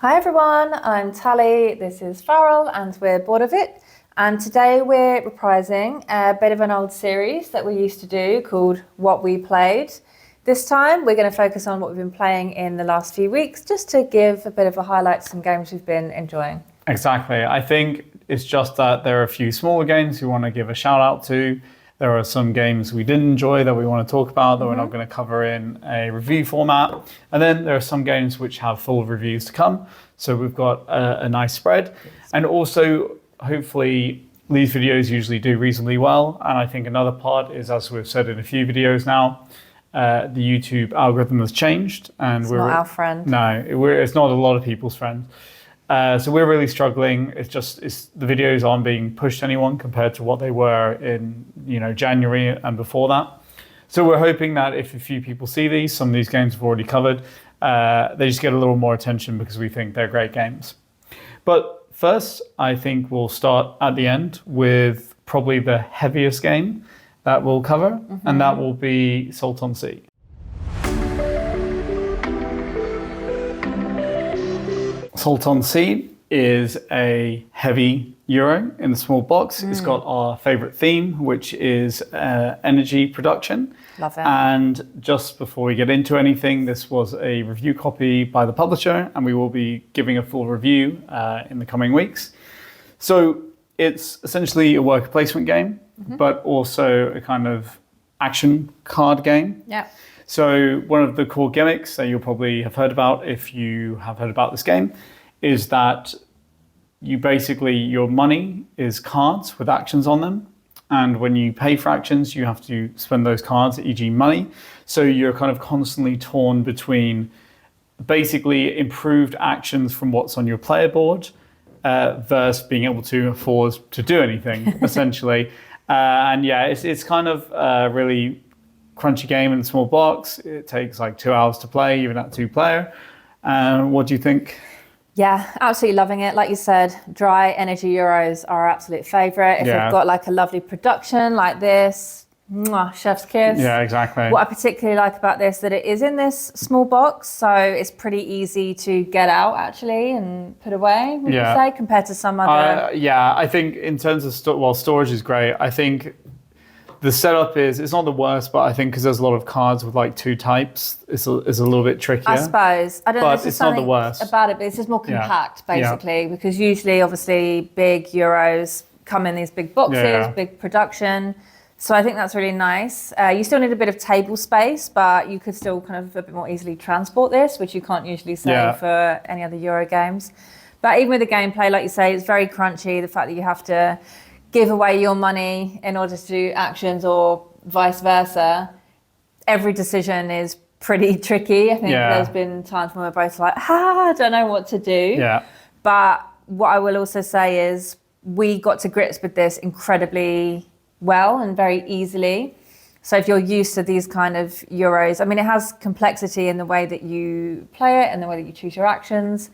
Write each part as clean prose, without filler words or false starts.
Hi everyone, I'm Tally, this is Farrell and we're bored of it. And today we're reprising a bit of an old series that we used to do called What We Played. This time we're going to focus on what we've been playing in the last few weeks, just to give a bit of a highlight to some games we've been enjoying. Exactly. I think it's just that there are a few smaller games we want to give a shout out to. There are some games we didn't enjoy that we want to talk about that we're not going to cover in a review format. And then there are some games which have full reviews to come. So we've got a nice spread. And also, hopefully, these videos usually do reasonably well. And I think another part is, as we've said in a few videos now, the YouTube algorithm has changed. And it's not our friend. No, it's not a lot of people's friend. So we're really struggling. It's the videos aren't being pushed to anyone compared to what they were in January and before that. So we're hoping that if a few people see these, some of these games we've already covered, they just get a little more attention because we think they're great games. But first, I think we'll start at the end with probably the heaviest game that we'll cover, and that will be Salton Sea. Salton Sea is a heavy Euro in the small box. It's got our favorite theme, which is energy production. Love it. And just before we get into anything, this was a review copy by the publisher, and we will be giving a full review in the coming weeks. So it's essentially a worker placement game, but also a kind of action card game. Yeah. So one of the core gimmicks that you'll probably have heard about if you have heard about this game is that your money is cards with actions on them. And when you pay for actions, you have to spend those cards, e.g. money. So you're kind of constantly torn between basically improved actions from what's on your player board versus being able to afford to do anything, essentially. And yeah, it's kind of a really crunchy game in a small box. It takes like 2 hours to play, even at 2-player. What do you think? Yeah, absolutely loving it. Like you said, dry energy Euros are our absolute favourite. If you've got like a lovely production like this, mwah, chef's kiss. Yeah, exactly. What I particularly like about this, that it is in this small box, so it's pretty easy to get out actually and put away, would you say, compared to some other... Yeah, I think in terms of, storage is great. I think the setup it's not the worst, but I think because there's a lot of cards with like 2 types, it's a little bit trickier. I suppose. I don't know if it's not the worst about it, but it's just more compact, basically, because usually, obviously, big Euros come in these big boxes, big production. So I think that's really nice. You still need a bit of table space, but you could still kind of a bit more easily transport this, which you can't usually say for any other Euro games. But even with the gameplay, like you say, it's very crunchy. The fact that you have to give away your money in order to do actions or vice versa. Every decision is pretty tricky. I think there's been times when we're both like, I don't know what to do. Yeah. But what I will also say is we got to grips with this incredibly well and very easily. So if you're used to these kind of Euros, I mean, it has complexity in the way that you play it and the way that you choose your actions,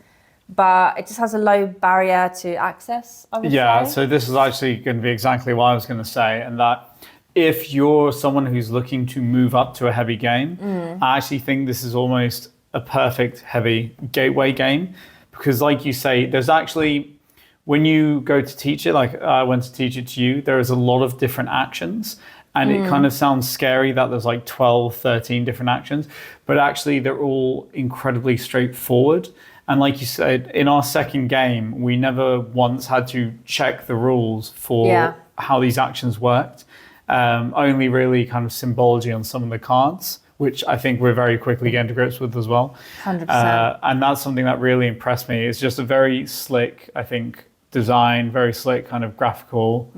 but it just has a low barrier to access, I would say. So this is actually going to be exactly what I was going to say, and that if you're someone who's looking to move up to a heavy game, I actually think this is almost a perfect heavy gateway game, because like you say, there's actually, when you go to teach it, like I went to teach it to you, there is a lot of different actions, and it kind of sounds scary that there's like 12, 13 different actions, but actually they're all incredibly straightforward. And like you said, in our second game, we never once had to check the rules for how these actions worked. Only really kind of symbology on some of the cards, which I think we're very quickly getting to grips with as well. 100%. And that's something that really impressed me. It's just a very slick, I think, design, very slick kind of graphical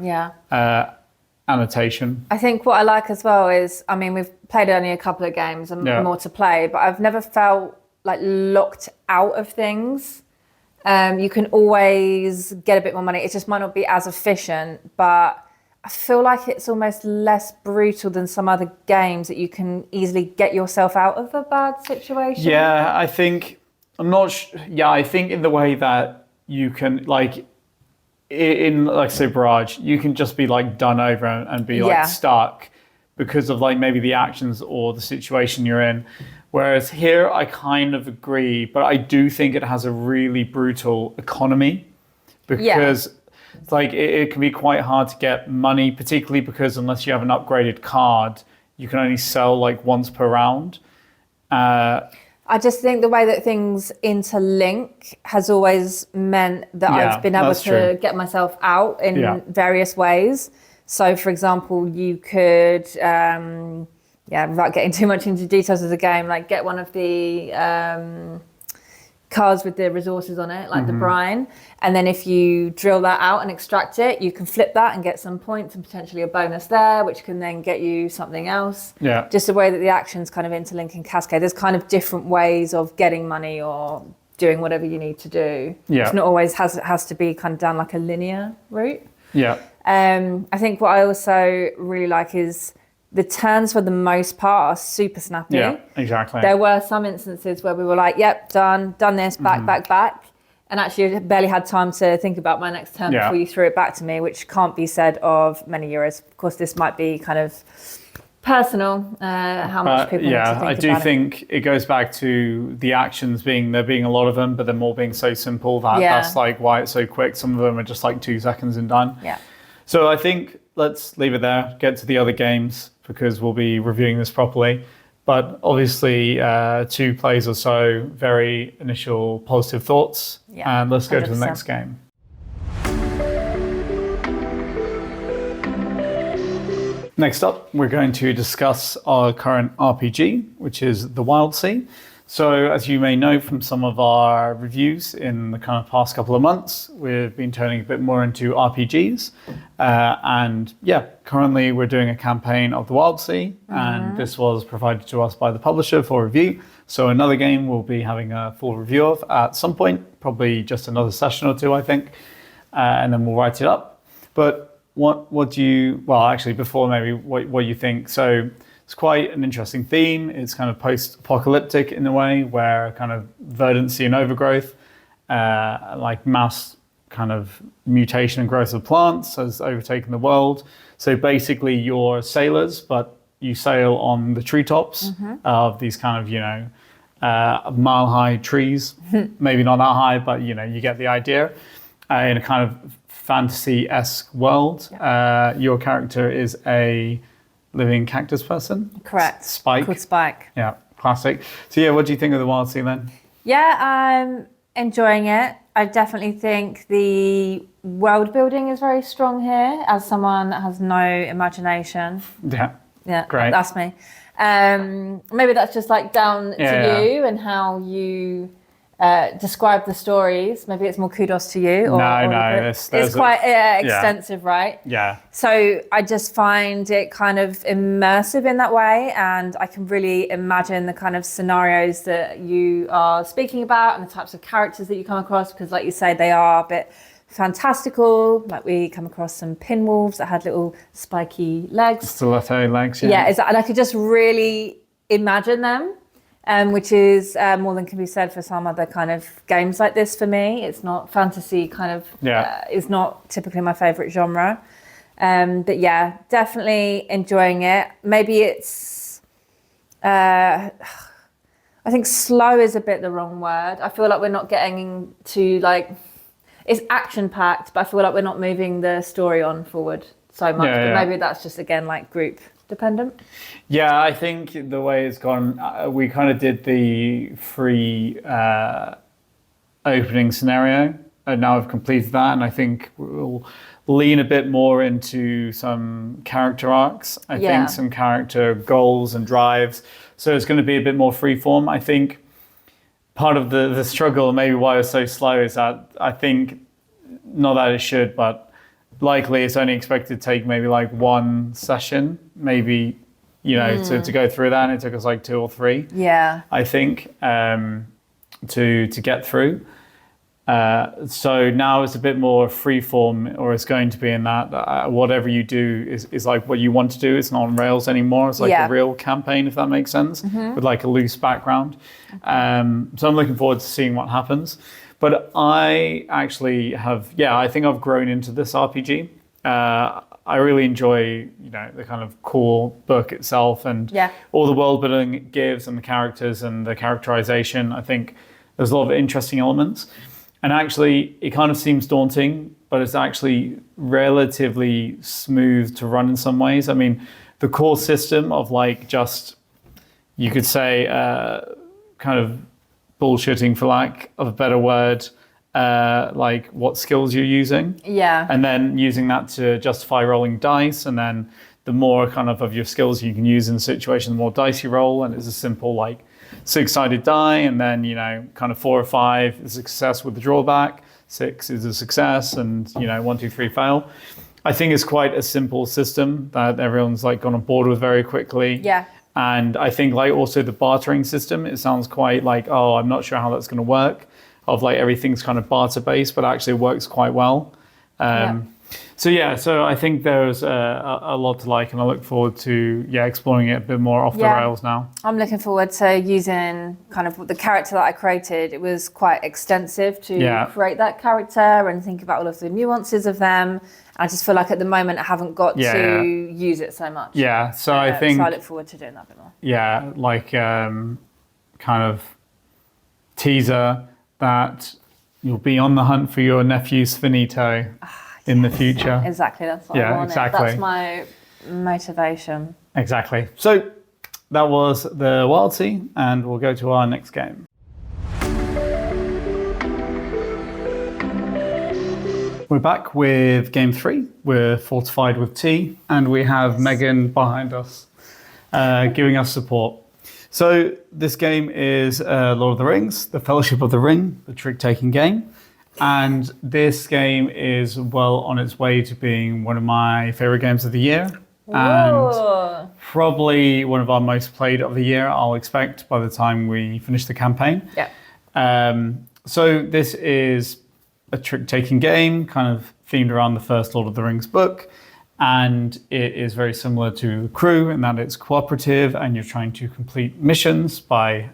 annotation. I think what I like as well is, I mean, we've played only a couple of games and more to play, but I've never felt like locked out of things. You can always get a bit more money. It just might not be as efficient, but I feel like it's almost less brutal than some other games that you can easily get yourself out of a bad situation. Yeah, I think, I think in the way that you can, like, in like say Barrage, you can just be like done over and be like stuck because of like maybe the actions or the situation you're in. Whereas here, I kind of agree, but I do think it has a really brutal economy because it's like it can be quite hard to get money, particularly because unless you have an upgraded card, you can only sell like once per round. I just think the way that things interlink has always meant that I've been able to get myself out in various ways. So, for example, you could, without getting too much into details of the game, like get one of the cards with the resources on it, like the brine. And then if you drill that out and extract it, you can flip that and get some points and potentially a bonus there, which can then get you something else. Yeah. Just the way that the actions kind of interlink and cascade. There's kind of different ways of getting money or doing whatever you need to do. Yeah. It's not always has to be kind of down like a linear route. Yeah. I think what I also really like is the turns for the most part are super snappy. Yeah, exactly. There were some instances where we were like, yep, done this, back. And actually I barely had time to think about my next turn before you threw it back to me, which can't be said of many Euros. Of course, this might be kind of personal, how much people need to think about it. I do think it goes back to the actions there being a lot of them, but them all being so simple that's like why it's so quick. Some of them are just like 2 seconds and done. Yeah. So I think let's leave it there, get to the other games, because we'll be reviewing this properly. But obviously, 2 plays or so, very initial positive thoughts. Yeah, and let's go 100%. To the next game. Next up, we're going to discuss our current RPG, which is the Wildsea. So as you may know from some of our reviews in the kind of past couple of months, we've been turning a bit more into RPGs. Currently we're doing a campaign of the Wildsea, and this was provided to us by the publisher for review. So another game we'll be having a full review of at some point, probably just another session or 2, I think, and then we'll write it up. But what do you, before maybe what you think. So it's quite an interesting theme. It's kind of post-apocalyptic in a way, where kind of verdancy and overgrowth, like mass kind of mutation and growth of plants has overtaken the world. So basically you're sailors, but you sail on the treetops of these kind of, mile-high trees. Maybe not that high, but, you get the idea. In a kind of fantasy-esque world. Your character is a living cactus person? Correct. Spike. Called Spike. Yeah, classic. So what do you think of the Wildsea then? Yeah, I'm enjoying it. I definitely think the world building is very strong here, as someone that has no imagination. Yeah, great. That's me. Maybe that's just like down to you and how you describe the stories. Maybe it's more kudos to you. It's quite extensive, right? Yeah. So I just find it kind of immersive in that way, and I can really imagine the kind of scenarios that you are speaking about and the types of characters that you come across, because like you say, they are a bit fantastical. Like we come across some pinwolves that had little spiky legs. Stiletto legs, and I could just really imagine them. Which is more than can be said for some other kind of games like this for me. It's not fantasy kind of, is not typically my favourite genre. But yeah, definitely enjoying it. Maybe it's, I think slow is a bit the wrong word. I feel like we're not getting to it's action packed, but I feel like we're not moving the story on forward so much. But maybe that's just, again, like group dependent. Yeah, I think the way it's gone, we kind of did the free opening scenario, and now I've completed that, and I think we'll lean a bit more into some character arcs. I think some character goals and drives. So it's going to be a bit more freeform. I think part of the struggle, maybe why it's so slow, is that I think, not that it should, but likely it's only expected to take maybe like 1 session, maybe, to go through that. And it took us like 2 or 3. Yeah. I think, to get through. So now it's a bit more freeform, or it's going to be in that whatever you do is like what you want to do. It's not on rails anymore. It's like a real campaign, if that makes sense, with like a loose background. So I'm looking forward to seeing what happens. But I actually have, I think I've grown into this RPG. I really enjoy, the kind of core book itself and all the world building it gives and the characters and the characterization. I think there's a lot of interesting elements. And actually, it kind of seems daunting, but it's actually relatively smooth to run in some ways. I mean, the core system of you could say, kind of bullshitting, for lack of a better word, what skills you're using. Yeah. And then using that to justify rolling dice. And then the more kind of your skills you can use in a situation, the more dice you roll. And it's a simple 6-sided die. And then, kind of 4 or 5 is a success with the drawback. 6 is a success. And, 1, 2, 3 fail. I think it's quite a simple system that everyone's gone on board with very quickly. Yeah. And I think also the bartering system, it sounds quite I'm not sure how that's going to work. Of everything's kind of barter based, but actually it works quite well. So I think there's a lot to like, and I look forward to exploring it a bit more off the rails now. I'm looking forward to using kind of the character that I created. It was quite extensive to create that character and think about all of the nuances of them. I just feel like at the moment I haven't got to use it so much. Yeah, so I think... So I look forward to doing that a bit more. Yeah, kind of teaser that you'll be on the hunt for your nephew's finito in the future. Exactly, that's what I wanted. Exactly. That's my motivation. Exactly. So that was the Wildsea, and we'll go to our next game. We're back with game 3. We're fortified with tea, and we have Megan behind us, giving us support. So this game is Lord of the Rings, the Fellowship of the Ring, the trick-taking game. And this game is well on its way to being one of my favorite games of the year. Whoa. And probably one of our most played of the year, I'll expect, by the time we finish the campaign. Yeah. So this is a trick-taking game, kind of themed around the first Lord of the Rings book. And it is very similar to Crew in that it's cooperative and you're trying to complete missions by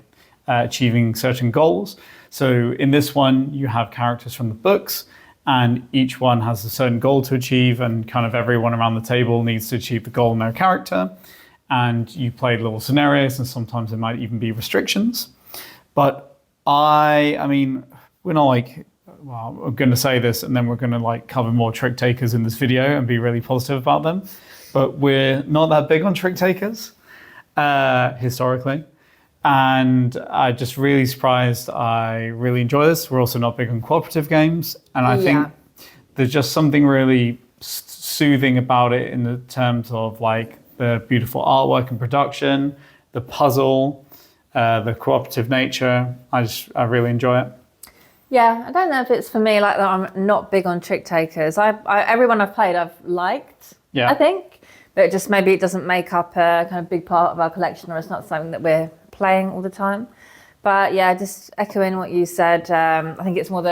achieving certain goals. So in this one, you have characters from the books and each one has a certain goal to achieve, and kind of everyone around the table needs to achieve the goal in their character. And you play little scenarios, and sometimes there might even be restrictions. But I mean, we're not I'm going to say this and then we're going to cover more trick takers in this video and be really positive about them. But we're not that big on trick takers historically. And I'm just really surprised. I really enjoy this. We're also not big on cooperative games. And I think there's just something really soothing about it in the terms of the beautiful artwork and production, the puzzle, the cooperative nature. I really enjoy it. Yeah, I don't know if it's for me that I'm not big on trick takers. Everyone I've played I've liked, I think. But just maybe it doesn't make up a kind of big part of our collection, or it's not something that we're playing all the time. But yeah, just echoing what you said, I think it's more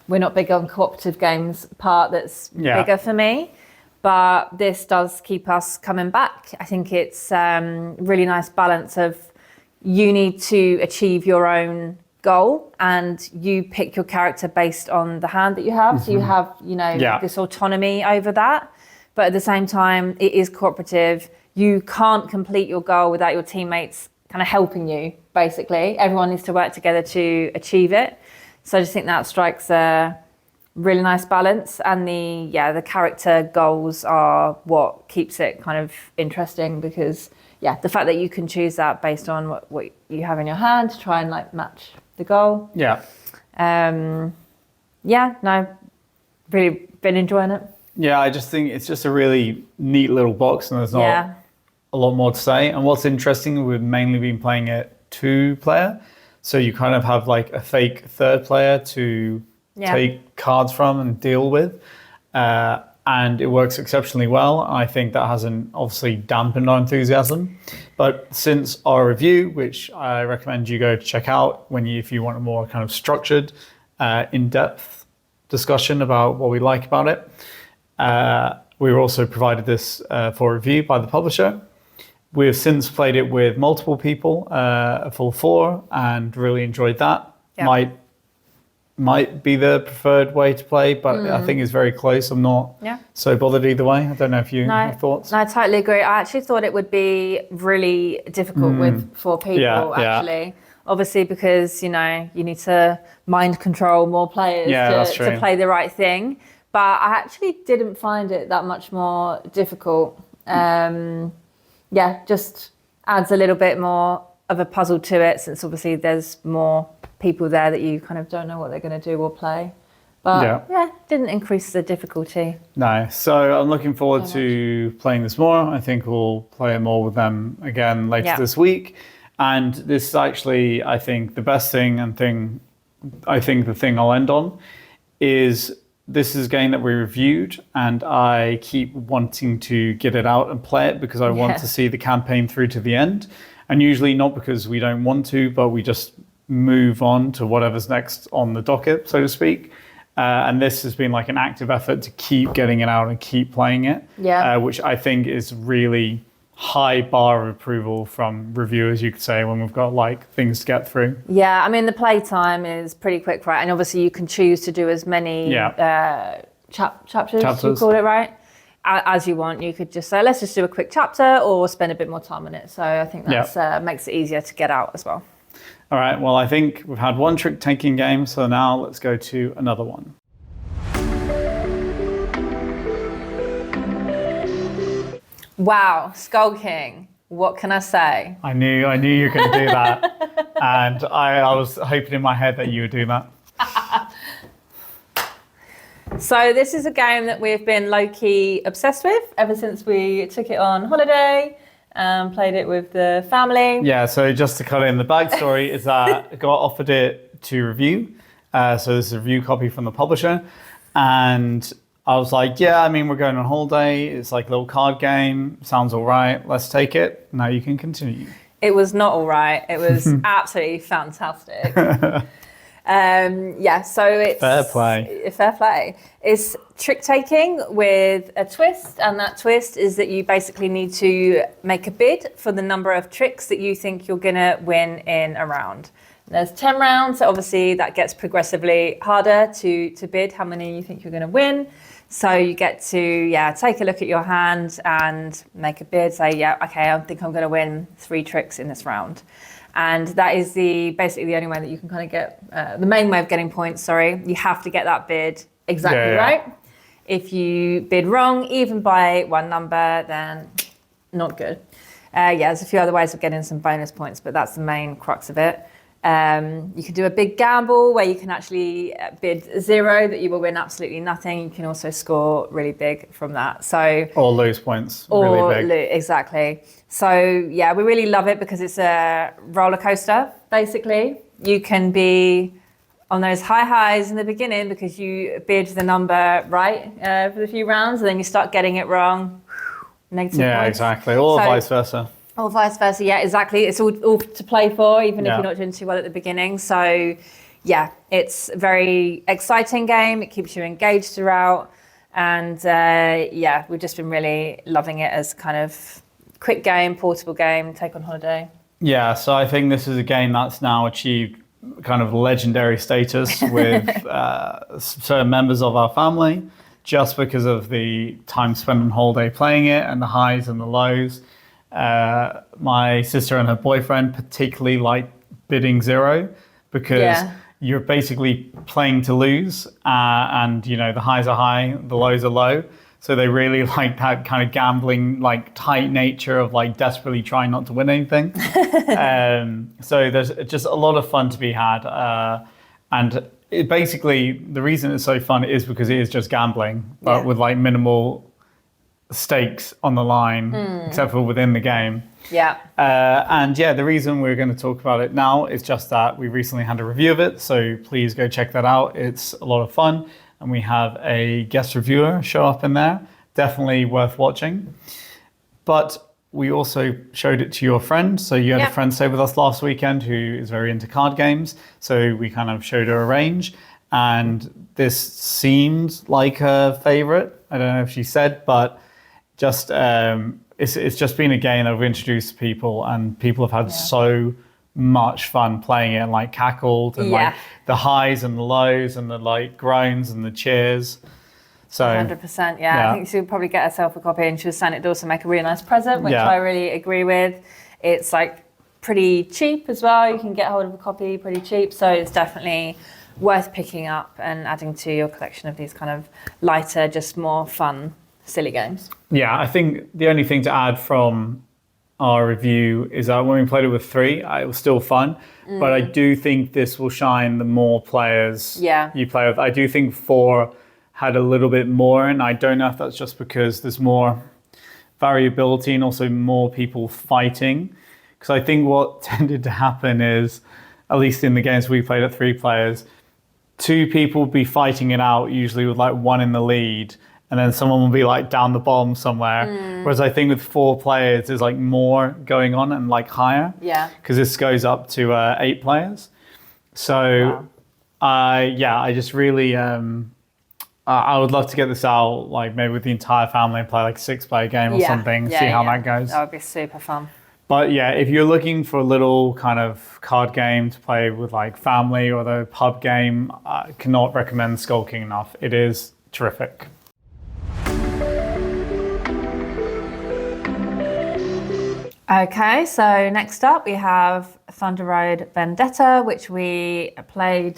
we're not big on cooperative games part that's bigger for me. But this does keep us coming back. I think it's really nice balance of you need to achieve your own goal and you pick your character based on the hand that you have. Mm-hmm. So you have, this autonomy over that. But at the same time, it is cooperative. You can't complete your goal without your teammates kind of helping you, basically. Everyone needs to work together to achieve it. So I just think that strikes a really nice balance. And the character goals are what keeps it kind of interesting, because the fact that you can choose that based on what you have in your hand to try and match the goal. Really been enjoying it. Yeah, I just think it's just a really neat little box, and there's not a lot more to say. And what's interesting, we've mainly been playing it 2-player, so you kind of have a fake third player to take cards from and deal with. And it works exceptionally well. I think that hasn't obviously dampened our enthusiasm. But since our review, which I recommend you go to check out if you want a more kind of structured, in-depth discussion about what we like about it, we were also provided this for review by the publisher. We've since played it with multiple people, a full 4, and really enjoyed that. Might might be the preferred way to play, but I think it's very close. I'm not so bothered either way. I don't know if you have thoughts. No, I totally agree. I actually thought it would be really difficult with 4 people, actually. Obviously, because, you need to mind control more players to play the right thing. But I actually didn't find it that much more difficult. Just adds a little bit more of a puzzle to it, since obviously there's more people there that you kind of don't know what they're going to do or play. But didn't increase the difficulty. No, so I'm looking forward to playing this more. I think we'll play more with them again later this week. And this is actually, I think, the best thing I think the thing I'll end on is this is a game that we reviewed, and I keep wanting to get it out and play it because I want to see the campaign through to the end. And usually not because we don't want to, but we just move on to whatever's next on the docket, so to speak. And this has been like an active effort to keep getting it out and keep playing it, which I think is really high bar of approval from reviewers, you could say, when we've got like things to get through. Yeah, I mean, the play time is pretty quick, right? And obviously you can choose to do as many chapters, you call it, right? As you want. You could just say, let's just do a quick chapter, or spend a bit more time on it. So I think that makes it easier to get out as well. All right, well, I think we've had one trick-taking game, so now let's go to another one. Wow, Skull King. What can I say? I knew you were going to do that. And I was hoping in my head that you would do that. So this is a game that we've been low-key obsessed with ever since we took it on holiday. Played it with the family. Yeah, so just to cut in, the backstory is that I got offered it to review. So this is a review copy from the publisher. And I was like, yeah, I mean, we're going on holiday. It's like a little card game. Sounds all right. Let's take it. Now you can continue. It was not all right. It was absolutely fantastic. So it's... Fair play. Fair play. It's trick-taking with a twist, and that twist is that you basically need to make a bid for the number of tricks that you think you're going to win in a round. There's 10 rounds, so obviously that gets progressively harder to bid how many you think you're going to win. So you get to take a look at your hand and make a bid, say, okay, I think I'm going to win 3 tricks in this round. And that is basically the only way that you can kind of get, the main way of getting points, you have to get that bid exactly right. If you bid wrong, even by 1 number, then not good. There's a few other ways of getting some bonus points, but that's the main crux of it. You can do a big gamble where you can actually bid 0, that you will win absolutely nothing. You can also score really big from that. Or lose points really big. Exactly. So we really love it because it's a roller coaster, basically. You can be on those high highs in the beginning because you bid the number right for the few rounds, and then you start getting it wrong. Negative points. Exactly. Or vice versa. Or vice versa, exactly. It's all to play for, even if you're not doing too well at the beginning. So, it's a very exciting game. It keeps you engaged throughout. And, we've just been really loving it as kind of quick game, portable game, take on holiday. Yeah, so I think this is a game that's now achieved kind of legendary status with certain members of our family, just because of the time spent on holiday playing it and the highs and the lows. My sister and her boyfriend particularly like bidding 0 because you're basically playing to lose, and the highs are high, the lows are low. So they really like that kind of gambling, like tight nature of like desperately trying not to win anything. So there's just a lot of fun to be had. And basically the reason it's so fun is because it is just gambling, but with like minimal stakes on the line, except for within the game. The reason we're going to talk about it now is just that we recently had a review of it. So please go check that out. It's a lot of fun. And we have a guest reviewer show up in there. Definitely worth watching. But we also showed it to your friend. So you had a friend stay with us last weekend who is very into card games. So we kind of showed her a range. And this seemed like her favorite. I don't know if she said, but just it's just been a game that we've introduced to people, and people have had so much fun playing it and like cackled and like the highs and the lows and the like groans and the cheers. So 100%, I think she'll probably get herself a copy, and she was saying it'd also make a really nice present, which I really agree with. It's like pretty cheap as well. You can get hold of a copy pretty cheap, so it's definitely worth picking up and adding to your collection of these kind of lighter, just more fun, silly games. Yeah, I think the only thing to add from our review is that when we played it with 3, it was still fun, but I do think this will shine the more players you play with. I do think 4 had a little bit more, and I don't know if that's just because there's more variability and also more people fighting. Because I think what tended to happen is, at least in the games we played at 3 players, 2 people would be fighting it out, usually with like 1 in the lead, and then someone will be like down the bottom somewhere. Whereas I think with 4 players, there's like more going on and like higher. Yeah. Because this goes up to 8 players. So, I just really, I would love to get this out, like maybe with the entire family and play like a 6-player game or something, see how that goes. That would be super fun. But if you're looking for a little kind of card game to play with like family or the pub game, I cannot recommend Skull King enough. It is terrific. Okay, so next up we have Thunder Road Vendetta, which we played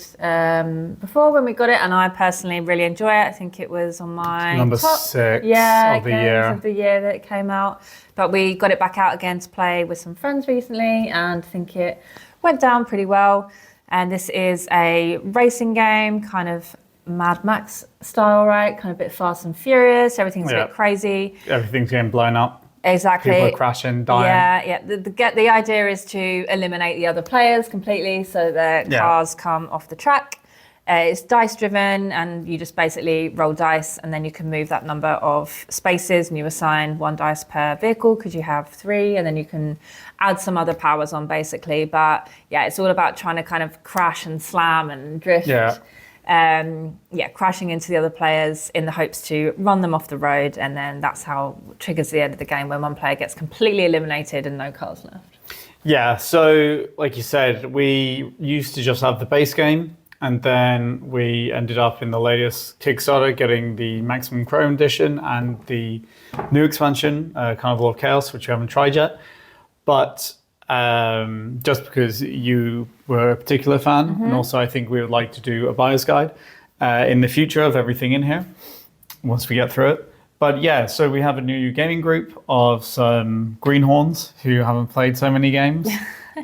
before when we got it, and I personally really enjoy it. I think it was on my number top 6 of the year. Of the year that it came out. But we got it back out again to play with some friends recently, and I think it went down pretty well. And this is a racing game, kind of Mad Max style, right? Kind of a bit Fast and Furious. Everything's a bit crazy. Everything's getting blown up. Exactly. People are crashing, dying. Yeah. The idea is to eliminate the other players completely, so the cars come off the track. It's dice driven, and you just basically roll dice, and then you can move that number of spaces, and you assign 1 dice per vehicle because you have 3, and then you can add some other powers on basically. But it's all about trying to kind of crash and slam and drift. Crashing into the other players in the hopes to run them off the road, and then that's how it triggers the end of the game when one player gets completely eliminated and no cars left. Yeah, so like you said, we used to just have the base game, and then we ended up in the latest Kickstarter getting the Maximum Chrome Edition and the new expansion, Carnival of Chaos, which we haven't tried yet. But just because you were a particular fan, and also I think we would like to do a buyer's guide in the future of everything in here once we get through it. But so we have a new gaming group of some greenhorns who haven't played so many games.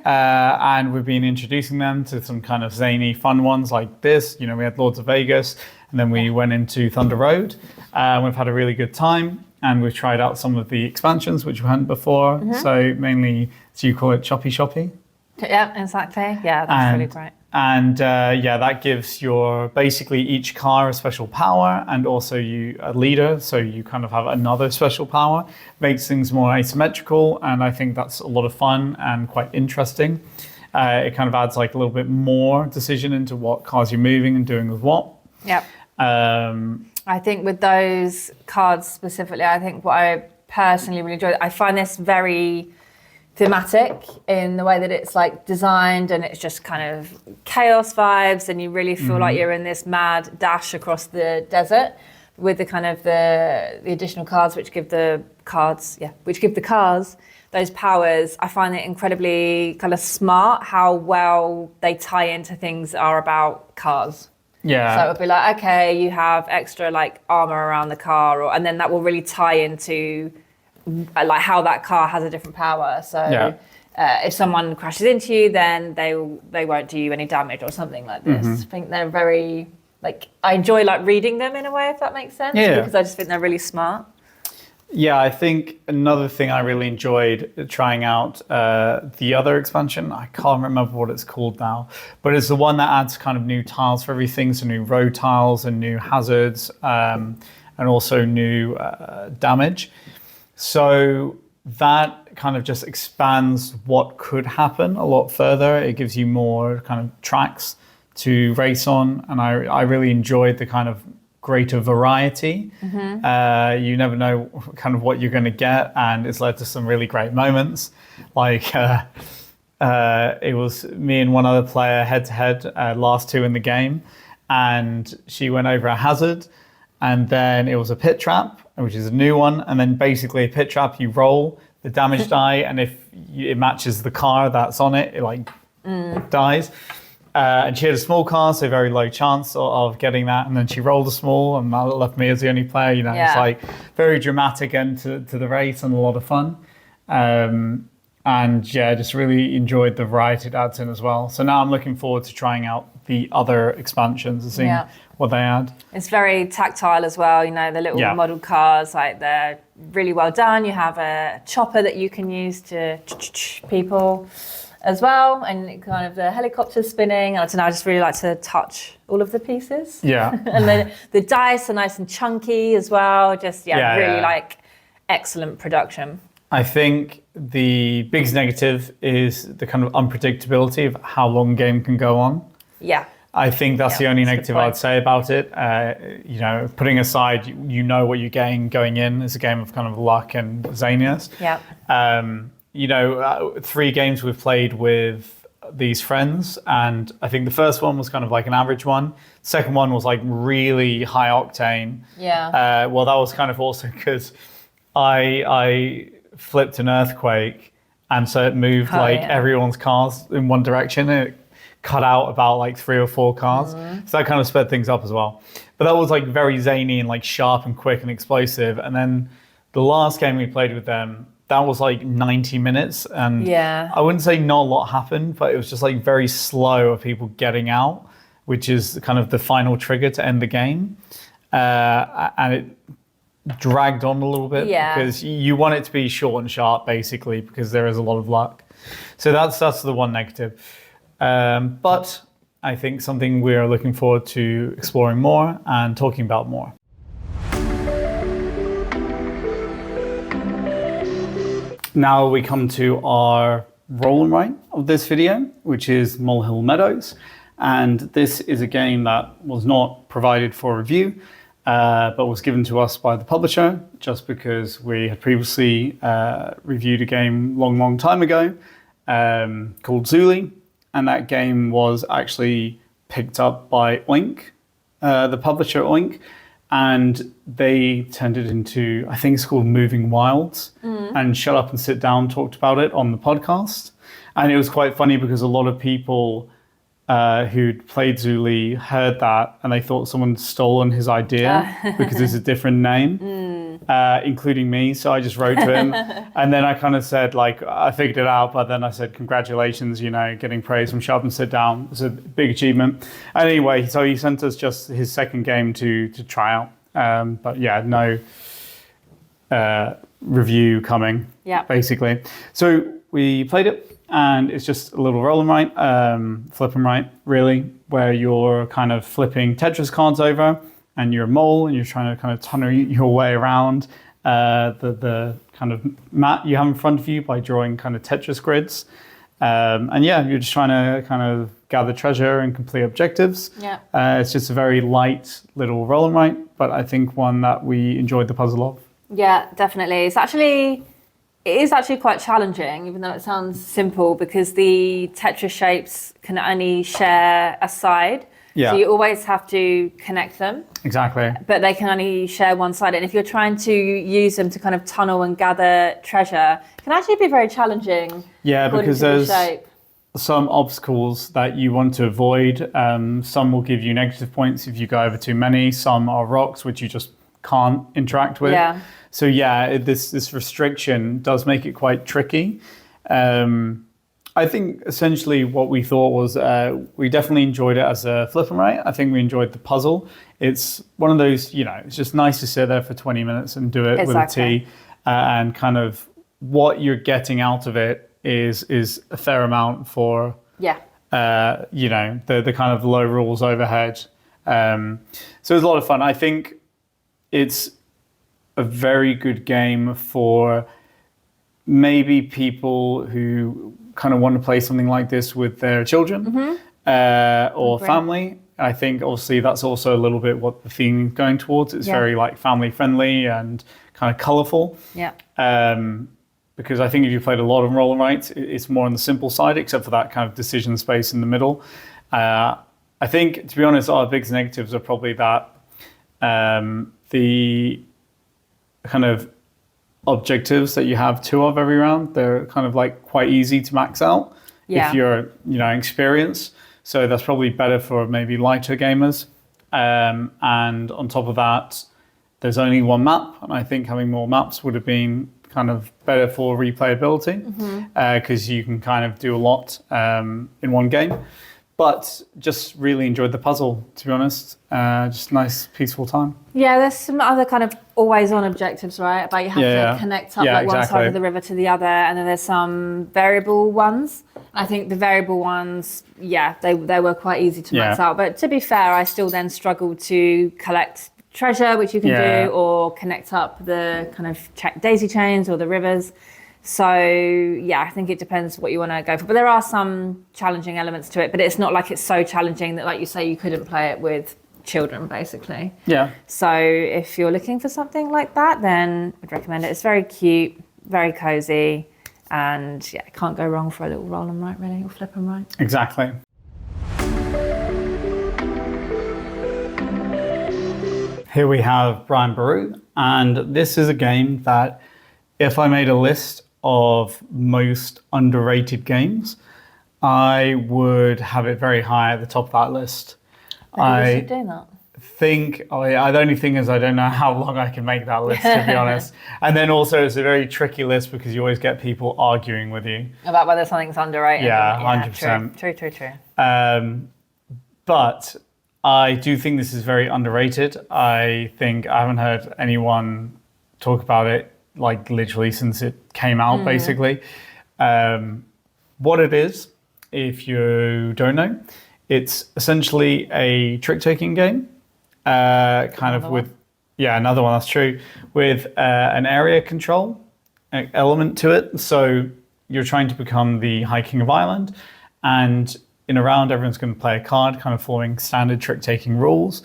And we've been introducing them to some kind of zany fun ones like this. We had Lords of Vegas, and then we went into Thunder Road. We've had a really good time, and we've tried out some of the expansions, which we hadn't before. So mainly, so you call it Choppy Shoppy? Yeah, exactly. Yeah, that's really great. And that gives basically each car a special power, and also you a leader, so you kind of have another special power. Makes things more asymmetrical, and I think that's a lot of fun and quite interesting. It kind of adds like a little bit more decision into what cars you're moving and doing with what. Yep. I think with those cards specifically, I think what I personally really enjoy, I find this very thematic in the way that it's like designed, and it's just kind of chaos vibes, and you really feel like you're in this mad dash across the desert with the kind of the additional cards which give the cars those powers. I find it incredibly kind of smart how well they tie into things that are about cars. Yeah. So it would be like, okay, you have extra like armor around the car, and then that will really tie into like how that car has a different power. So if someone crashes into you, then they won't do you any damage or something like this. I think they're very I enjoy like reading them in a way, if that makes sense. Because I just think they're really smart. Yeah, I think another thing I really enjoyed trying out the other expansion, I can't remember what it's called now, but it's the one that adds kind of new tiles for everything, so new road tiles and new hazards, and also new damage. So that kind of just expands what could happen a lot further. It gives you more kind of tracks to race on, and I really enjoyed the kind of greater variety. You never know kind of what you're going to get, and it's led to some really great moments. Like it was me and one other player head to head, last 2 in the game, and she went over a hazard, and then it was a pit trap, which is a new one, and then basically a pit trap, you roll the damage die, and if it matches the car that's on it, it like dies. And she had a small car, so very low chance of getting that. And then she rolled a small, and that left me as the only player. You know, it's like very dramatic end to the race and a lot of fun. And yeah, just really enjoyed the variety it adds in as well. So now I'm looking forward to trying out the other expansions and seeing what they add. It's very tactile as well. You know, the little model cars, like they're really well done. You have a chopper that you can use to people as well, and kind of the helicopter spinning. I don't know, I just really like to touch all of the pieces. Yeah. And then the dice are nice and chunky as well. Just, really like excellent production. I think the biggest negative is the kind of unpredictability of how long a game can go on. Yeah. I think that's the only negative I'd say about it. You know, putting aside, you know what you're getting going in. It's a game of kind of luck and zaniness. Yeah. You know, 3 games we've played with these friends, and I think the first one was kind of like an average one. Second one was like really high octane. Yeah. Well, that was kind of also because I flipped an earthquake, and so it moved everyone's cars in one direction. It cut out about like 3 or 4 cars. So that kind of sped things up as well. But that was like very zany and like sharp and quick and explosive. And then the last game we played with them, that was like 90 minutes, and I wouldn't say not a lot happened, but it was just like very slow of people getting out, which is kind of the final trigger to end the game. And it dragged on a little bit because you want it to be short and sharp, basically, because there is a lot of luck. So that's the one negative. But I think something we're looking forward to exploring more and talking about more. Now we come to our roll and write of this video, which is Molehill Meadows. And this is a game that was not provided for review, but was given to us by the publisher, just because we had previously reviewed a game long time ago called Zuli. And that game was actually picked up by Oink, the publisher Oink. And they turned it into, I think it's called Moving Wilds, and Shut Up and Sit Down talked about it on the podcast. And it was quite funny because a lot of people who'd played Zuli heard that and they thought someone had stolen his idea because it's a different name, including me. So I just wrote to him, and then I kind of said, like, I figured it out, but then I said, congratulations, you know, getting praise from Shut Up and Sit Down. It's a big achievement. And anyway, so he sent us just his second game to try out. But yeah, no review coming, basically. So we played it. And it's just a little roll and write, flip and write, really, where you're kind of flipping Tetris cards over, and you're a mole, and you're trying to kind of tunnel your way around the kind of mat you have in front of you by drawing kind of Tetris grids. And yeah, you're just trying to kind of gather treasure and complete objectives. It's just a very light little roll and write, but I think one that we enjoyed the puzzle of. Yeah, definitely. It is actually quite challenging, even though it sounds simple, because the Tetris shapes can only share a side. So you always have to connect them. Exactly. But they can only share one side. And if you're trying to use them to kind of tunnel and gather treasure, it can actually be very challenging. Yeah, because there's some obstacles that you want to avoid. Some will give you negative points if you go over too many. Some are rocks, which you just can't interact with. So yeah, this restriction does make it quite tricky. I think essentially what we thought was we definitely enjoyed it as a flip and write. I think we enjoyed the puzzle. It's one of those, you know, it's just nice to sit there for 20 minutes and do it with a tea. And kind of what you're getting out of it is a fair amount for, you know, the kind of low rules overhead. So it was a lot of fun. I think it's a very good game for maybe people who kind of want to play something like this with their children or family. I think obviously that's also a little bit what the theme is going towards. It's very like family friendly and kind of colorful. because I think if you played a lot of roll and writes, it's more on the simple side, except for that kind of decision space in the middle. I think, to be honest, our biggest negatives are probably that the kind of objectives that you have 2 of every round, they're kind of like quite easy to max out if you're, experienced. So that's probably better for maybe lighter gamers. And on top of that, there's only 1 map, and I think having more maps would have been kind of better for replayability, because you can kind of do a lot in one game. But just really enjoyed the puzzle, to be honest. Just nice, peaceful time. Yeah, there's some other kind of always-on objectives, right? About you have to connect up one side of the river to the other, and then there's some variable ones. I think the variable ones, they were quite easy to max out. But to be fair, I still then struggled to collect treasure, which you can do, or connect up the kind of daisy chains or the rivers. So I think it depends what you want to go for. But there are some challenging elements to it, but it's not like it's so challenging that, like you say, you couldn't play it with children, basically. Yeah. So if you're looking for something like that, then I'd recommend it. It's very cute, very cozy, and can't go wrong for a little roll and write, really, or flip and write. Exactly. Here we have Brian Boru, and this is a game that, if I made a list of most underrated games, I would have it very high at the top of that list. Maybe you should do that. The only thing is I don't know how long I can make that list, to be honest. And then also it's a very tricky list because you always get people arguing with you. About whether something's underrated. Yeah, 100%. True. But I do think this is very underrated. I think I haven't heard anyone talk about it like literally since it came out, basically. What it is, if you don't know, it's essentially a trick-taking game, another one, that's true, with an area control element to it. So you're trying to become the High King of Ireland, and in a round, everyone's going to play a card, kind of following standard trick-taking rules.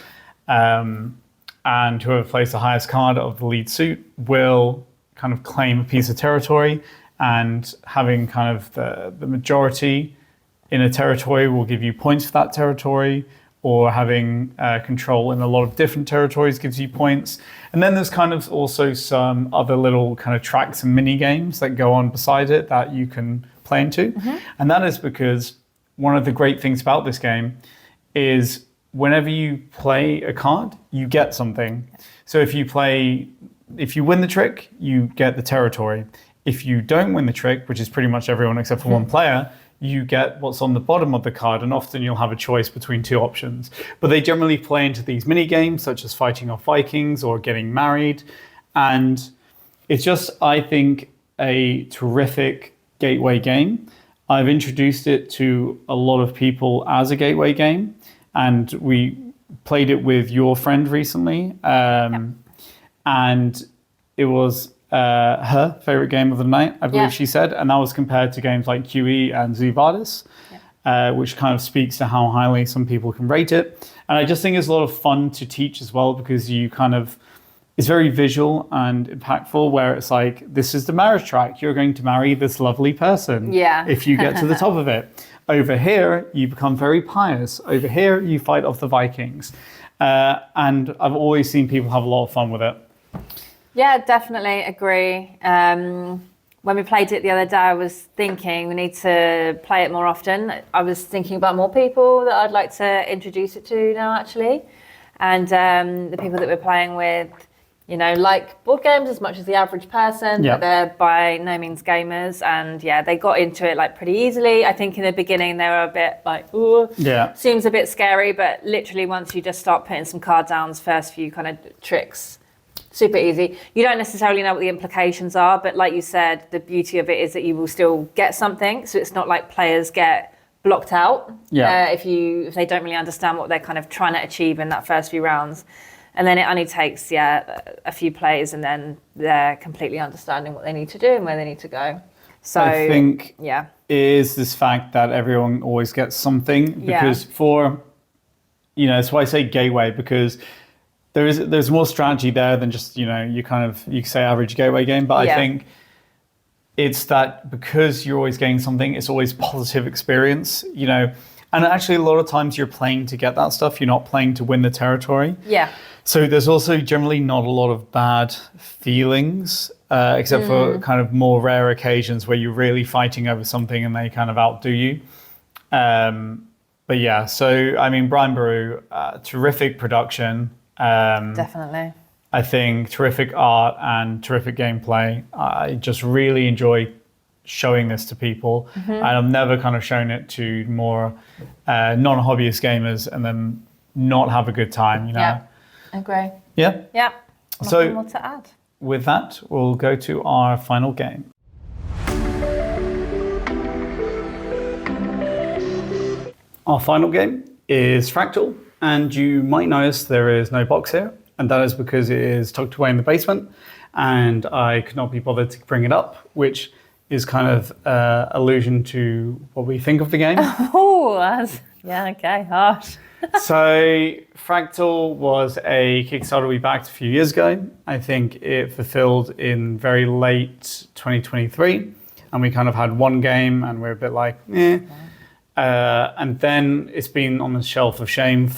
And whoever plays the highest card of the lead suit will kind of claim a piece of territory, and having kind of the majority in a territory will give you points for that territory, or having control in a lot of different territories gives you points. And then there's kind of also some other little kind of tracks and mini games that go on beside it that you can play into. And that is because one of the great things about this game is whenever you play a card, you get something. So if you win the trick, you get the territory. If you don't win the trick, which is pretty much everyone except for one player, you get what's on the bottom of the card, and often you'll have a choice between 2 options. But they generally play into these mini games, such as fighting off Vikings or getting married. And it's just, I think, a terrific gateway game. I've introduced it to a lot of people as a gateway game, and we played it with your friend recently. And it was her favorite game of the night, I believe she said, and that was compared to games like QE and Zoo Vardis, which kind of speaks to how highly some people can rate it. And I just think it's a lot of fun to teach as well, because you kind of, it's very visual and impactful, where it's like, this is the marriage track. You're going to marry this lovely person if you get to the top of it. Over here, you become very pious. Over here, you fight off the Vikings. And I've always seen people have a lot of fun with it. Yeah, definitely agree. When we played it the other day, I was thinking we need to play it more often. I was thinking about more people that I'd like to introduce it to now, actually. And the people that we're playing with, like board games as much as the average person, but they're by no means gamers. And they got into it like pretty easily. I think in the beginning they were a bit like, ooh, seems a bit scary, but literally once you just start putting some card downs, first few kind of tricks, super easy. You don't necessarily know what the implications are, but like you said, the beauty of it is that you will still get something. So it's not like players get blocked out if they don't really understand what they're kind of trying to achieve in that first few rounds. And then it only takes a few plays, and then they're completely understanding what they need to do and where they need to go. So I think is this fact that everyone always gets something, because that's why I say gateway, because there's more strategy there than just you can say average gateway game. But I think it's that because you're always getting something, it's always positive experience, you know. And actually, a lot of times you're playing to get that stuff. You're not playing to win the territory. Yeah. So there's also generally not a lot of bad feelings, except for kind of more rare occasions where you're really fighting over something and they kind of outdo you. But yeah, so I mean, Brian Boru, terrific production. Definitely. I think terrific art and terrific gameplay. I just really enjoy showing this to people. And I've never kind of shown it to more non-hobbyist gamers and then not have a good time, you know? Yeah, agree. Yeah? Yeah, So, nothing more to add. With that, we'll go to our final game. Our final game is Fractal, and you might notice there is no box here, and that is because it is tucked away in the basement, and I could not be bothered to bring it up, which is kind of allusion to what we think of the game. Oh, yeah, okay, harsh. So Fractal was a Kickstarter we backed a few years ago. I think it fulfilled in very late 2023, and we kind of had one game, and we're a bit like, eh. And then it's been on the shelf of shame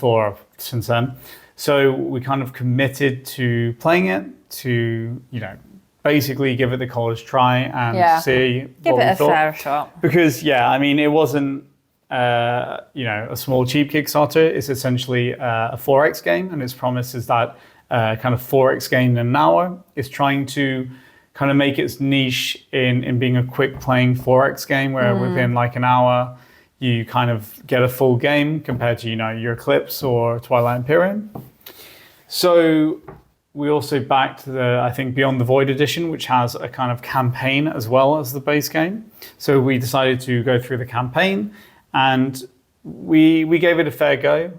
since then. So we kind of committed to playing it, to, you know, basically give it the college try and see give what it we a thought. fair shot. Because I mean, it wasn't you know, a small cheap Kickstarter. It's essentially a 4X game, and its promise is that kind of 4X game in an hour. It's trying to kind of make its niche in being a quick playing 4X game where within like an hour you kind of get a full game compared to, you know, your Eclipse or Twilight Imperium. So we also backed the, I think, Beyond the Void edition, which has a kind of campaign as well as the base game. So we decided to go through the campaign, and we gave it a fair go,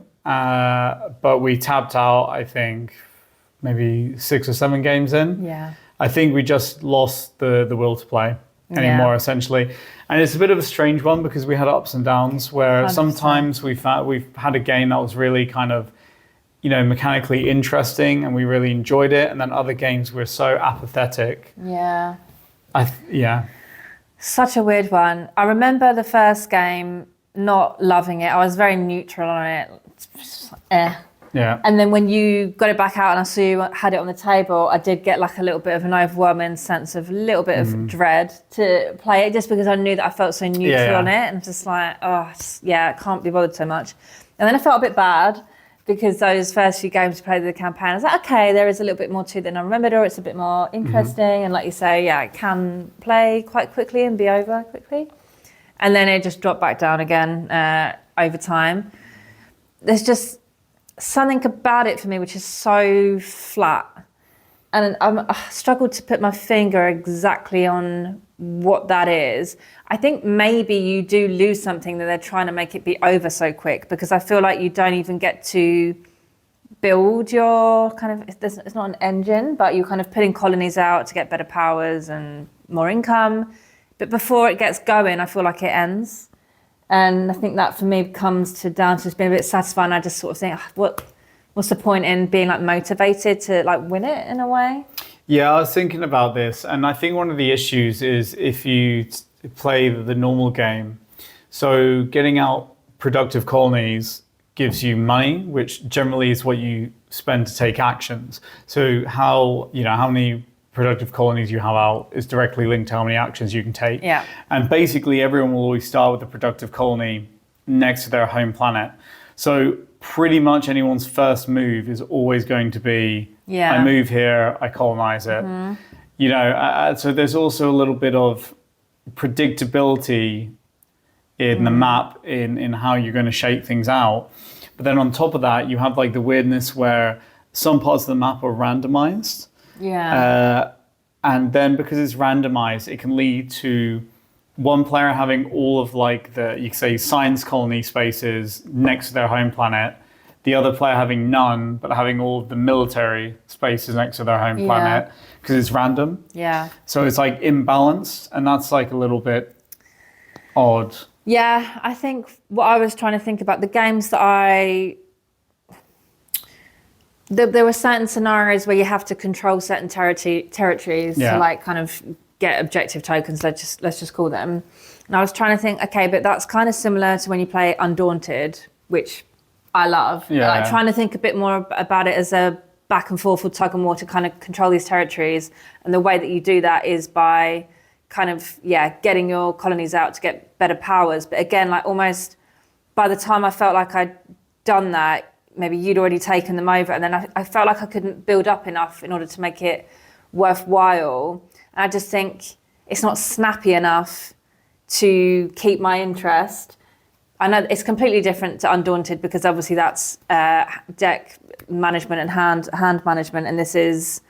but we tapped out, I think, maybe 6 or 7 games in. Yeah. I think we just lost the will to play anymore, essentially. And it's a bit of a strange one because we had ups and downs where 100%. sometimes we've had a game that was really kind of, you know, mechanically interesting and we really enjoyed it. And then other games were so apathetic. Yeah. Such a weird one. I remember the first game not loving it. I was very neutral on it. Yeah. And then when you got it back out and I saw you had it on the table, I did get like a little bit of an overwhelming sense of a little bit of dread to play it, just because I knew that I felt so neutral on it and just like, I can't be bothered so much. And then I felt a bit bad because those first few games we played the campaign, I was like, okay, there is a little bit more to it than I remembered, or it's a bit more interesting. And like you say, it can play quite quickly and be over quickly. And then it just dropped back down again over time. There's just something about it for me which is so flat, and I struggled to put my finger exactly on what that is. I think maybe you do lose something that they're trying to make it be over so quick, because I feel like you don't even get to build your kind of, it's not an engine, but you're kind of putting colonies out to get better powers and more income, but before it gets going I feel like it ends. And I think that for me comes down to just being a bit satisfying. I just sort of think, what's the point in being like motivated to like win it in a way? Yeah, I was thinking about this, and I think one of the issues is if you play the normal game, so getting out productive colonies gives you money, which generally is what you spend to take actions. So how many productive colonies you have out is directly linked to how many actions you can take. Yeah. And basically everyone will always start with a productive colony next to their home planet. So pretty much anyone's first move is always going to be, I move here, I colonize it. You know, so there's also a little bit of predictability in the map, in how you're going to shape things out. But then on top of that, you have like the weirdness where some parts of the map are randomized. Yeah. And then because it's randomized, it can lead to one player having all of like you could say science colony spaces next to their home planet, the other player having none, but having all of the military spaces next to their home planet because it's random. Yeah. So it's like imbalanced, and that's like a little bit odd. Yeah, I think what I was trying to think about, the games that there were certain scenarios where you have to control certain territories to like kind of get objective tokens, let's just call them. And I was trying to think, okay, but that's kind of similar to when you play Undaunted, which I love. Yeah. Like trying to think a bit more about it as a back and forth with tug and war to kind of control these territories. And the way that you do that is by kind of, getting your colonies out to get better powers. But again, like almost by the time I felt like I'd done that, maybe you'd already taken them over. And then I felt like I couldn't build up enough in order to make it worthwhile. And I just think it's not snappy enough to keep my interest. I know it's completely different to Undaunted because obviously that's deck management and hand management, and this is,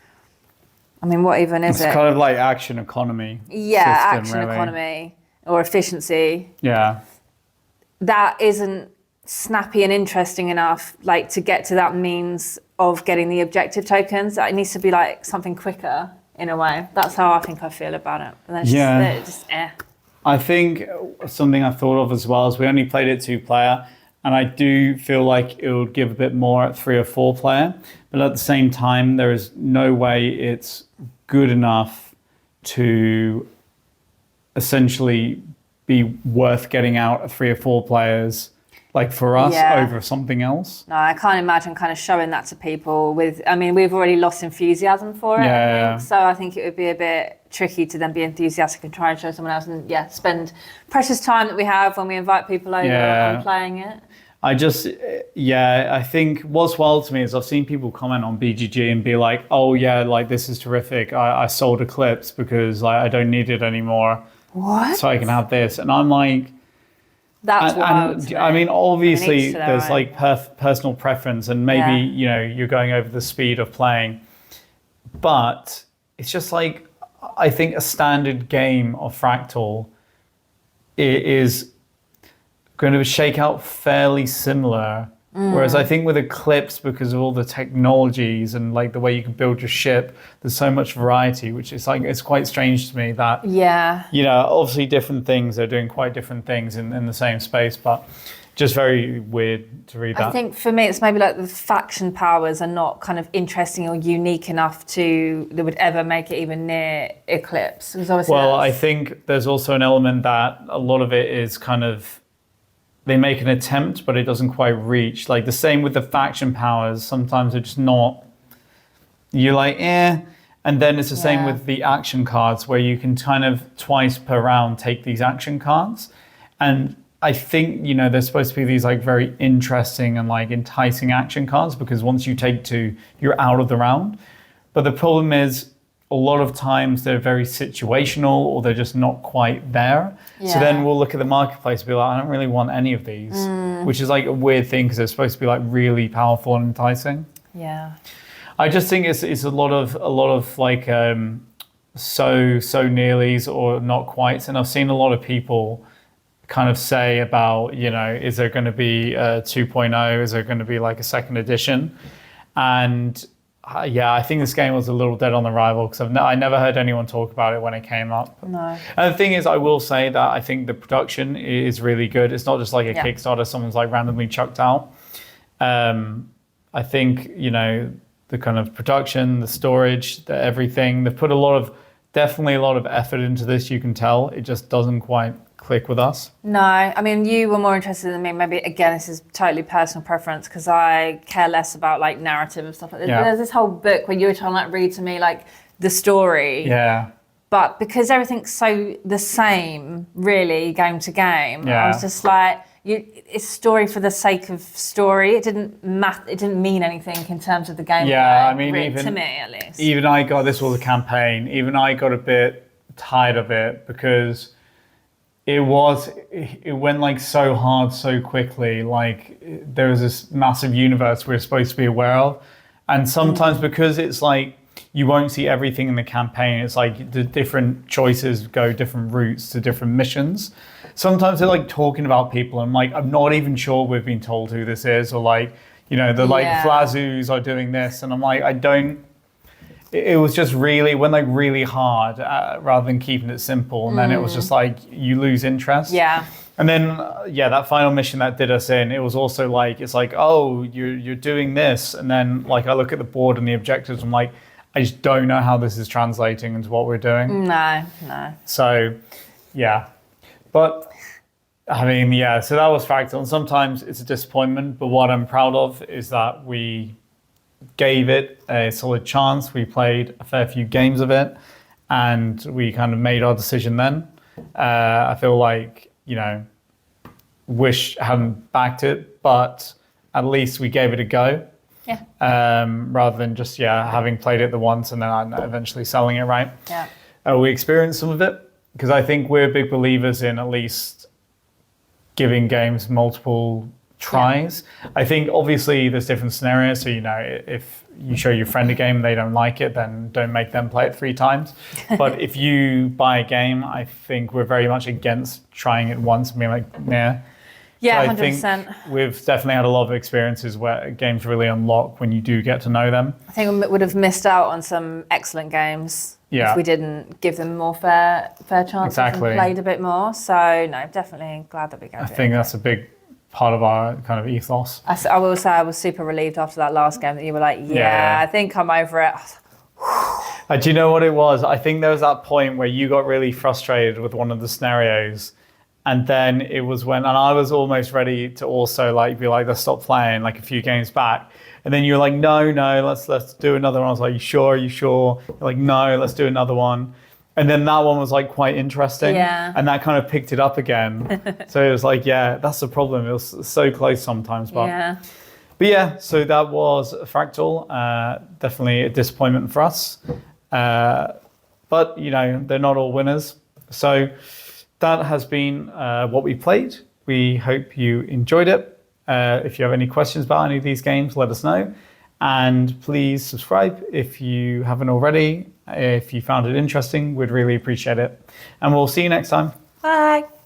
I mean, what even is it? It's kind of like action economy. Yeah, system, action really. economy or efficiency. Yeah. That isn't snappy and interesting enough, like to get to that means of getting the objective tokens. It needs to be like something quicker in a way. That's how I think I feel about it. And then it's just I think something I thought of as well is we only played it 2-player, and I do feel like it would give a bit more at 3 or 4-player. But at the same time, there is no way it's good enough to essentially be worth getting out at 3 or 4 players, like for us, over something else. No, I can't imagine kind of showing that to people with, I mean, we've already lost enthusiasm for it, I think. So I think it would be a bit tricky to then be enthusiastic and try and show someone else and spend precious time that we have when we invite people over and playing it. I think what's wild to me is I've seen people comment on BGG and be like, oh yeah, like this is terrific. I sold Eclipse because like, I don't need it anymore. What? So I can have this. And I'm like, that's wild. I mean, obviously there's like personal preference and maybe, you're going over the speed of playing, but it's just like, I think a standard game of Fractal is going to shake out fairly similar. Whereas I think with Eclipse, because of all the technologies and like the way you can build your ship, there's so much variety, which is like, it's quite strange to me that, obviously different things are doing quite different things in the same space, but just very weird to read that. I think for me, it's maybe like the faction powers are not kind of interesting or unique enough that would ever make it even near Eclipse. Well, I think there's also an element that a lot of it is kind of, they make an attempt, but it doesn't quite reach. Like the same with the faction powers, sometimes they're just not, you're like, And then it's the same with the action cards where you can kind of twice per round take these action cards. And I think, there's supposed to be these like very interesting and like enticing action cards because once you take 2, you're out of the round. But the problem is a lot of times they're very situational or they're just not quite there. Yeah. So then we'll look at the marketplace and be like, I don't really want any of these, which is like a weird thing because they're supposed to be like really powerful and enticing. Yeah. I just think it's a lot of like so nearly's or not quite. And I've seen a lot of people kind of say about, is there going to be a 2.0? Is there going to be like a second edition? And I think this game was a little dead on arrival because I never heard anyone talk about it when it came up. No. And the thing is, I will say that I think the production is really good. It's not just like a Kickstarter someone's like randomly chucked out. I think, the kind of production, the storage, the everything, they've put definitely a lot of effort into this, you can tell. It just doesn't quite click with us. No, I mean, you were more interested than me. Maybe, again, this is totally personal preference because I care less about like narrative and stuff like this. Yeah. There's this whole book where you were trying to like read to me like the story. Yeah. But because everything's so the same, really, game to game, I was just like, it's story for the sake of story. It didn't mean anything in terms of the gameplay. Yeah, I mean, really, even to me at least. Even I got this was a campaign. Even I got a bit tired of it because it went like so hard so quickly. Like there was this massive universe we're supposed to be aware of, and sometimes because it's like you won't see everything in the campaign. It's like the different choices go different routes to different missions. Sometimes they're like talking about people and like, I'm not even sure we've been told who this is, or like, like Flazus are doing this. And I'm like, it was just really, went like really hard rather than keeping it simple. And then it was just like, you lose interest. Yeah. And then, that final mission that did us in, it was also like, it's like, oh, you're doing this. And then like, I look at the board and the objectives, I'm like, I just don't know how this is translating into what we're doing. No. So, yeah. But, I mean, yeah, so that was Fractal. And sometimes it's a disappointment, but what I'm proud of is that we gave it a solid chance. We played a fair few games of it, and we kind of made our decision then. I feel like, wish I hadn't backed it, but at least we gave it a go. Yeah. Rather than just, having played it the once and then eventually selling it, right? Yeah. We experienced some of it, because I think we're big believers in at least giving games multiple tries. Yeah. I think obviously there's different scenarios. So, if you show your friend a game and they don't like it, then don't make them play it 3 times. But if you buy a game, I think we're very much against trying it once and being like, nah. Yeah, so 100%. I think we've definitely had a lot of experiences where games really unlock when you do get to know them. I think we would have missed out on some excellent games if we didn't give them more fair chances and played a bit more. So, no, definitely glad that we gave it. I think that's a big part of our kind of ethos. I will say I was super relieved after that last game that you were like, I think I'm over it. Do you know what it was? I think there was that point where you got really frustrated with one of the scenarios. And then it was and I was almost ready to also be like, let's stop playing, a few games back. And then you were like, no, let's do another one. I was like, you sure? You're like, no, let's do another one. And then that one was quite interesting. Yeah. And that kind of picked it up again. So it was like, that's the problem. It was so close sometimes. But yeah, so that was Fractal. Definitely a disappointment for us. But, they're not all winners. So that has been what we played. We hope you enjoyed it. If you have any questions about any of these games, let us know. And please subscribe if you haven't already. If you found it interesting, we'd really appreciate it. And we'll see you next time. Bye.